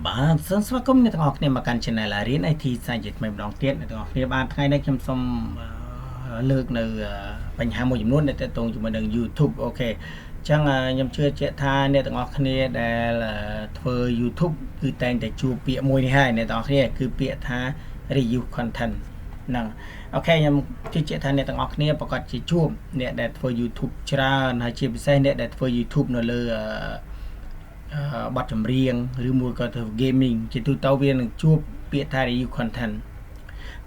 បាទសូមស្វាគមន៍អ្នកទាំងអស់គ្នាមកកាន់ Channel រៀន IT សាជាថ្មីម្ដងទៀតអ្នកទាំងអស់គ្នាបានថ្ងៃនេះខ្ញុំសូមលើកនៅបញ្ហាមួយចំនួនដែលទាក់ទងជាមួយនឹង YouTube អូខេអញ្ចឹងខ្ញុំជឿជាក់ថាអ្នកទាំងអស់គ្នាដែលធ្វើ YouTube គឺតែងតែជួបពាក្យមួយនេះហើយអ្នកទាំងអស់គ្នាគឺពាក្យថា review content ហ្នឹងអូខេខ្ញុំជឿជាក់ថាអ្នកទាំងអស់គ្នាប្រកាសជាជួបអ្នកដែលធ្វើ YouTube ច្រើនហើយជាពិសេសអ្នកដែលធ្វើ YouTube នៅលើបទចម្រៀងឬមួយក៏ធ្វើ gaming ជាទូទៅវានឹងជួបពាក្យថា review content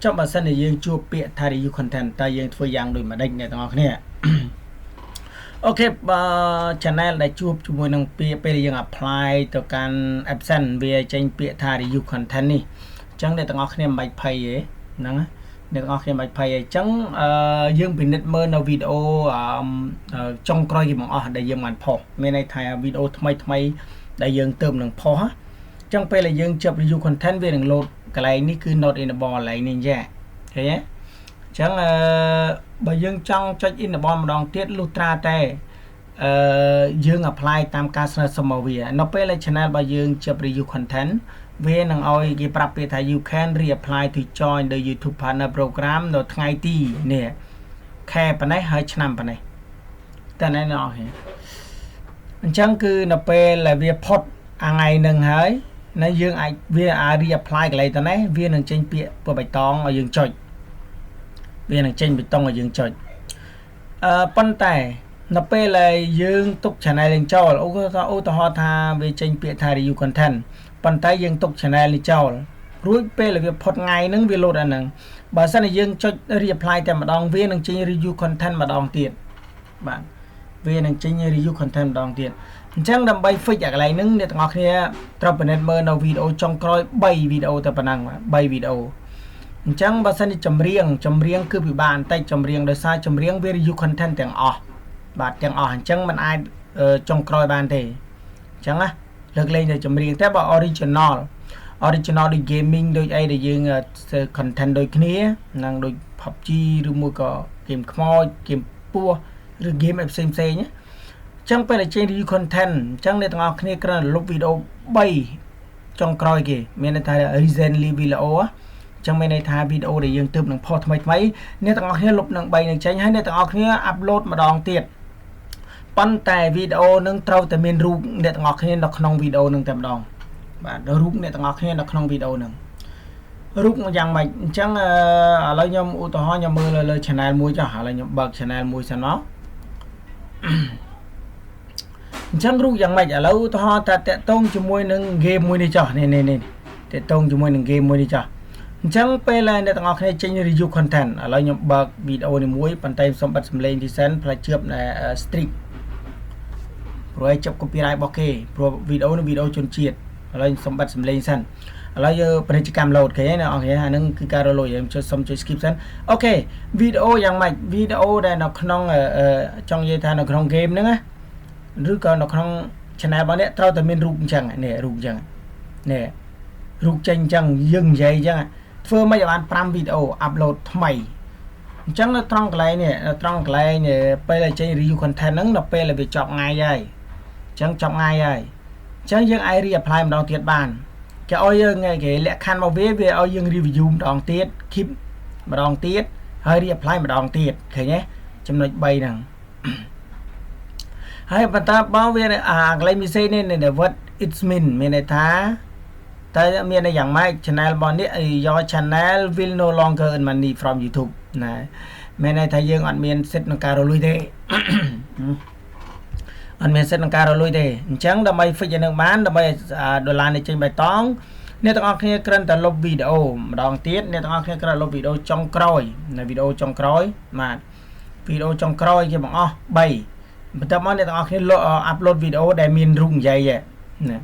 ចុះបើសិនជាយើងជួបពាក្យថា review content តើយើងធ្វើយ៉ាងដូចម្ដេចអ្នកទាំងអស់គ្នាអូខេបើ channel ដែលជួបជាមួយនឹងពាក្យពេលយើង apply ទៅកាន់ absent វាចេញពាក្យថា review content នេះអញ្ចឹងអ្នកទាំងអស់គ្នាមិនបាច់ភ័យទេហ្នឹងអ្នកទាំងអស់គ្នាមិនបាច់ភ័យទេអញ្ចឹងយើងពិនិត្យមើលនៅវីដេអូចុងក្រោយគេបង្អស់ដែលយើងបានផុសមានន័យថាវីដេអូថ្មីដែលយើងទៅនឹងផុសអញ្ចឹងពេលដែលយើងចាប់ review content វានឹង load កន្លែងនេះគឺ not enable កន្លែងនេះចាឃើញទេអញ្ចឹងបើយើងចង់ចុច enable ម្ដងទៀតលុះត្រាតែយើង apply តាមការស្នើសុំរបស់វានៅពេលដែល channel របស់យើងចាប់ review content វានឹងឲ្យគេប្រាប់ពាក្យថា you can reapply to join the YouTube partner program នៅថ្ងៃទីនេះខែប៉ុណ្ណេះហើយឆ្នាំប៉ុណ្ណេះតែណែអស់ហ្នឹងអញ្ចឹងគឺនៅពេលដែលវាផុតថ្ងៃនឹងហើយនៅយើងអាចវាអាច reapply កន្លែងទៅនេះវានឹងចេញពាក្យពណ៌បៃតងឲ្យយើងចុចវានឹងចេញបៃតងឲ្យយើងចុចប៉ុន្តែនៅពេលដែលយើងទុក channel យើងចោលឧទាហរណ៍ថាវាចេញពាក្យថា review content ប៉ុន្តែយើងទុក channel នេះចោលរួចពេលដែលវាផុតថ្ងៃហ្នឹងវា load អាហ្នឹងបើសិនជាយើងចុច reapply តែម្ដងវានឹងចេញ review content ម្ដងទៀតបាទវានឹងចេញ review content ម្ដងទៀតអញ្ចឹងដើម្បី fix អាកន្លែងហ្នឹងអ្នកទាំងអស់គ្នាត្រូវពិនិត្យមើលនៅវីដេអូចុងក្រោយ3វីដេអូតែប៉ុណ្ណឹង3វីដេអូអញ្ចឹងបើសិនជាចម្រៀងគឺពិបាកបន្តិចចម្រៀងដោយសារចម្រៀងវា review content ទាំងអស់បាទទាំងអស់អញ្ចឹងมันអាចចុងក្រោយបានទេអញ្ចឹងណាលើកលែងតែចម្រៀងតែបើ original ដូច gaming ដូចអីដែលយើង content ដូចគ្នានឹងដូច PUBG ឬមួយក៏ game ខ្មោច game ពស់ឬ game ផ្សេងណាអញ្ចឹងពេលដែលចេញ review content អញ្ចឹងអ្នកទាំងអស់គ្នាគ្រាន់តែលុបវីដេអូ3ចុងក្រោយគេមានន័យថា recently video អញ្ចឹងមានន័យថាវីដេអូដែលយើងទើបនឹងផុសថ្មីអ្នកទាំងអស់គ្នាលុបនឹង3នឹងចេញហើយអ្នកទាំងអស់គ្នា upload ម្ដងទៀតប៉ុន្តែវីដេអូនឹងត្រូវតែមានរូបអ្នកទាំងអស់គ្នានៅក្នុងវីដេអូនឹងតែម្ដងបាទរូបអ្នកទាំងអស់គ្នានៅក្នុងវីដេអូនឹងរូបយ៉ាងម៉េចអញ្ចឹងឥឡូវខ្ញុំឧទាហរណ៍ខ្ញុំមើលលើ channel មួយចុះឥឡូវខ្ញុំបើក channel មួយសិនមកអញ្ចឹងរូបយ៉ាងម៉េចឥឡូវឧទាហរណ៍ថាតាក់ទងជាមួយនឹង game មួយនេះចុះនេះតាក់ទងជាមួយនឹង game មួយនេះចុះអញ្ចឹងពេលអ្នកទាំងអស់គ្នាចេញ review content ឥឡូវខ្ញុំបើកវីដេអូនេះមួយប៉ុន្តែសូមបិទសំឡេងទីសិនផ្លាច់ជឿប streak ព្រោះឲ្យចាប់ copyright របស់គេព្រោះវីដេអូនេះវីដេអូជនជាតិឥឡូវសូមបិទសំឡេងសិនឥឡូវយើងពាណិជ្ជកម្ម load គេណាអូខេអានឹងគឺការរលួយខ្ញុំជួយសុំជួយ skip សិនអូខេវីដេអូយ៉ាងម៉េចវីដេអូដែលនៅក្នុងចង់និយាយថានៅក្នុង game ហ្នឹងណាឬក៏នៅក្នុង channel របស់អ្នកត្រូវតែមានរូបអញ្ចឹងនេះរូបអញ្ចឹងនេះរូបចេញអញ្ចឹងយើងនិយាយអញ្ចឹងធ្វើមិនឲ្យបាន5វីដេអូ upload ថ្មីអញ្ចឹងនៅត្រង់កន្លែងនេះត្រង់កន្លែងពេលដែលចេញ review content ហ្នឹងនៅពេលដែលវាចប់ថ្ងៃហើយអញ្ចឹងចប់ថ្ងៃហើយអញ្ចឹងយើងអាច reapply ម្ដងទៀតបានគេឲ្យយើងគេលក្ខខណ្ឌរបស់វាឲ្យយើង review ម្ដងទៀត keep ម្ដងទៀតហើយ reapply ម្ដងទៀតឃើញទេចំណុច3ហ្នឹងហើយបន្តបើវាកន្លែង message នេះ what it's mean មានន័យថាតែមានន័យយ៉ាងម៉េច channel របស់នេះ your channel will no longer earn money from YouTube ណាមានន័យថាយើងអត់មានសិទ្ធិក្នុងការរលួយទេអត់មានសិទ្ធិក្នុងការរលួយទេអញ្ចឹងដើម្បី fix នឹងបានដើម្បីដុល្លារនេះចេញបៃតងអ្នកទាំងអស់គ្នាគ្រាន់តែលុបវីដេអូម្ដងទៀតអ្នកទាំងអស់គ្នាគ្រាន់តែលុបវីដេអូចុងក្រោយនៅវីដេអូចុងក្រោយបាទវីដេអូចុងក្រោយគេបង្អស់3បន្ទាប់មកអ្នកទាំងអស់គ្នា upload វីដេអូដែលមានរូបនិយាយណា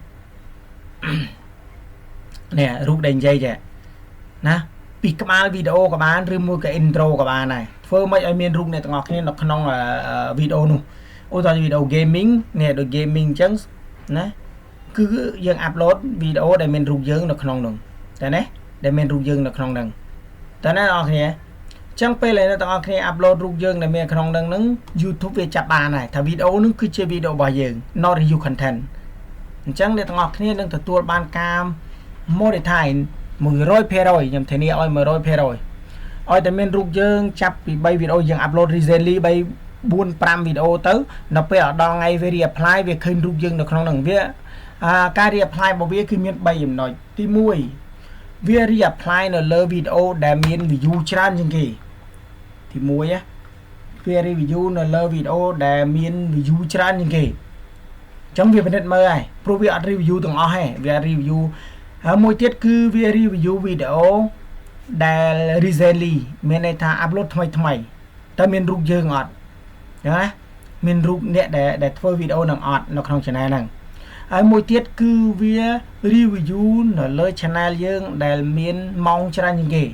នេះរូបដែលនិយាយណាពីក្បាលវីដេអូក៏បានឬមួយក៏ intro ក៏បានដែរធ្វើមិនឲ្យមានរូបអ្នកទាំងអស់គ្នានៅក្នុងវីដេអូនោះឧទាហរណ៍វីដេអូ gaming នេះដូច gaming អញ្ចឹងណាគឺយើង upload វីដេអូដែលមានរូបយើងនៅក្នុងនោះតែណាដែលមានរូបយើងនៅក្នុងហ្នឹងតែណាអ្នកនរគ្នាអញ្ចឹងពេលដែលអ្នកទាំងអស់គ្នា upload រូបយើងដែលមានក្នុងហ្នឹង YouTube វាចាប់បានហើយថាវីដេអូនោះគឺជាវីដេអូរបស់យើង not review content chẳng để thằng ngọc kia nâng từ tua ban cam mô để thải 100% nhầm thế này oi 100% oi tại mình rút dương chắp vì bay video dương upload recently bay buôn pram video tới nó phải ở đo ngay về apply về khơi rút dương được không đừng viết cái apply bảo viết khi miền bay dùm nói tí mùi viết apply nó lơ video để miền view tràn như kì thì mùi á viết review nó lơ video để miền view tràn như kì trong việc bên mơ này pro việc review từng ó hay việc review mỗi tiết cứ việc review video để recently mình này thà upload thay ta mình rút dương ngọt đó mình rút nè để phơi video nằng ọt nó không channel nằng mỗi tiết cứ việc review nó lên channel dương để mình mong cho ra những gì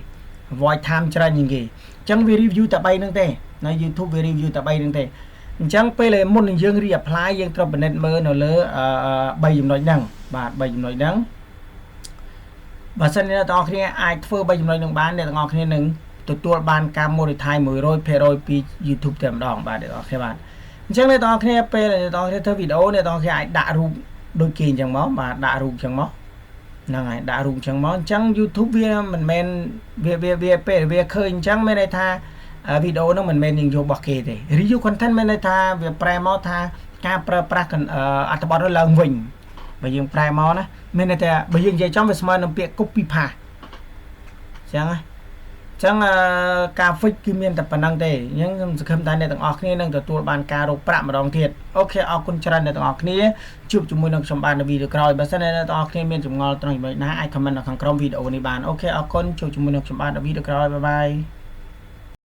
voice time cho ra những gì chẳng việc review tại bay nâng tê nó YouTube việc review tại bay nâng tê chẳng phải là một dương reapply dương trong bên mơ nó lỡ bay dùng nói đằng và bay dùng nói đắng và sau này tao khi ai phơi bay dùng nói đằng bán để tao khi nâng tụi tôi ban cam mô để thay 10% pi YouTube tìm đòn bà để các bạn chẳng này tao khi pe là tao khi video này tao khi ai đã rung đôi kỳ chẳng máu mà đã rung chẳng máu này đã rung chẳng máu chẳng YouTube via mình men via khơi chẳng mấy này tha video nó mình men vô bọc kề thì review content mấy này tha về primo tha ca pra cần atbot nó lần vinh bây giờ primo đó mấy này tha bây giờ vậy trong về smart nó bị copy pa chẳng ai chẳng cà phê cứ miên tập bản năng thế nhưng không tay này tặng ọc này nângตัวបានការរកប្រាក់ម្ដងទៀតអូខេអរគុណច្រើនអ្នកទាំងអស់គ្នាជួបជាមួយនឹងខ្ញុំបាននៅវីដេអូក្រោយបើសិនអ្នកទាំងអស់គ្នាមានចម្ងល់ត្រង់ចំណុចណាអាច comment នៅខាងក្រោមវីដេអូនេះបានអូខេអរគុណជួបជាមួយនឹងខ្ញុំបាននៅវីដេអូក្រោយបាយបាយ